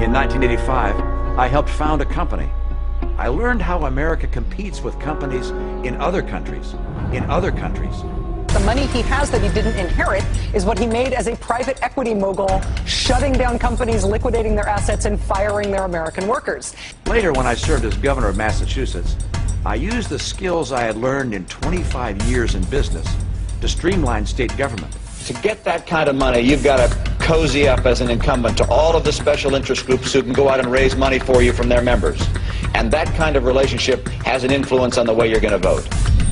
In 1985, I helped found a company. I learned how America competes with companies in other countries. The money he has that he didn't inherit is what he made as a private equity mogul, shutting down companies, liquidating their assets, and firing their American workers. Later, when I served as governor of Massachusetts, I used the skills I had learned in 25 years in business to streamline state government. To get that kind of money, you've got to cozy up as an incumbent to all of the special interest groups who can go out and raise money for you from their members. And that kind of relationship has an influence on the way you're going to vote.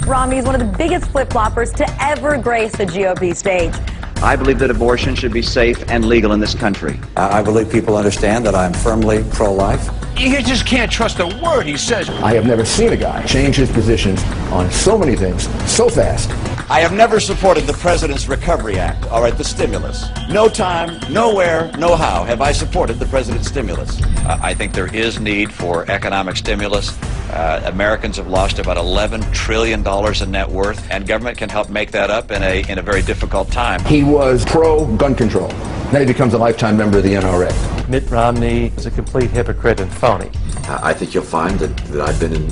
Romney is one of the biggest flip-floppers to ever grace the GOP stage. I believe that abortion should be safe and legal in this country. I believe people understand that I'm firmly pro-life. You just can't trust a word he says. I have never seen a guy change his positions on so many things so fast. I have never supported the President's Recovery Act, all right, the stimulus. No time, nowhere, no how have I supported the President's stimulus. I think there is need for economic stimulus. Americans have lost about $11 trillion in net worth, and government can help make that up in a very difficult time. He was pro-gun control. Now he becomes a lifetime member of the NRA. Mitt Romney is a complete hypocrite and phony. I think you'll find that I've been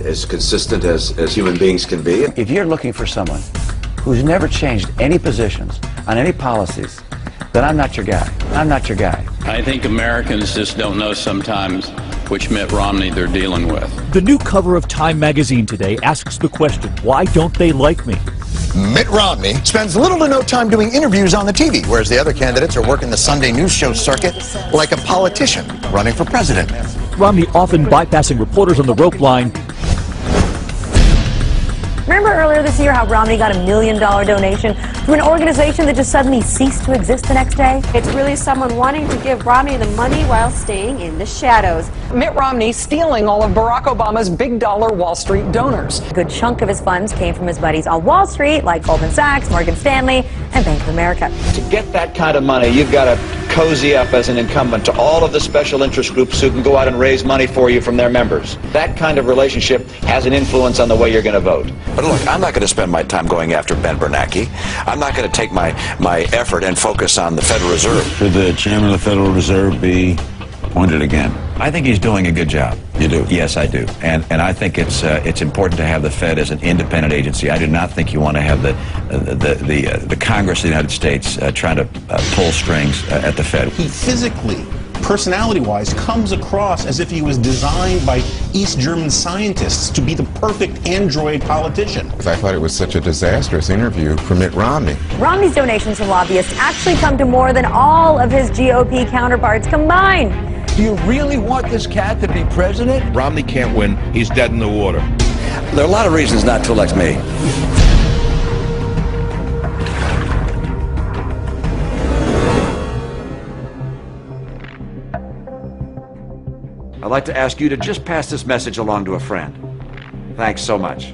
as consistent as human beings can be. If you're looking for someone who's never changed any positions on any policies, then I'm not your guy. I'm not your guy. I think Americans just don't know sometimes which Mitt Romney they're dealing with. The new cover of Time magazine today asks the question, why don't they like me? Mitt Romney spends little to no time doing interviews on the TV, whereas the other candidates are working the Sunday news show circuit like a politician running for president. Romney often bypassing reporters on the rope line. Remember earlier this year how Romney got $1 million donation from an organization that just suddenly ceased to exist the next day? It's really someone wanting to give Romney the money while staying in the shadows. Mitt Romney stealing all of Barack Obama's big dollar Wall Street donors. A good chunk of his funds came from his buddies on Wall Street, like Goldman Sachs, Morgan Stanley, and Bank of America. To get that kind of money, you've got to cozy up as an incumbent to all of the special interest groups who can go out and raise money for you from their members. That kind of relationship has an influence on the way you're going to vote. But look, I'm not going to spend my time going after Ben Bernanke. I'm not going to take my effort and focus on the Federal Reserve. Should the chairman of the Federal Reserve be appointed again? I think he's doing a good job. You do? Yes, I do. And I think it's important to have the Fed as an independent agency. I do not think you want to have the Congress of the United States trying to pull strings at the Fed. He physically, personality-wise, comes across as if he was designed by East German scientists to be the perfect android politician. I thought it was such a disastrous interview for Mitt Romney. Romney's donations from lobbyists actually come to more than all of his GOP counterparts combined. Do you really want this cat to be president? Romney can't win. He's dead in the water. There are a lot of reasons not to elect me. I'd like to ask you to just pass this message along to a friend. Thanks so much.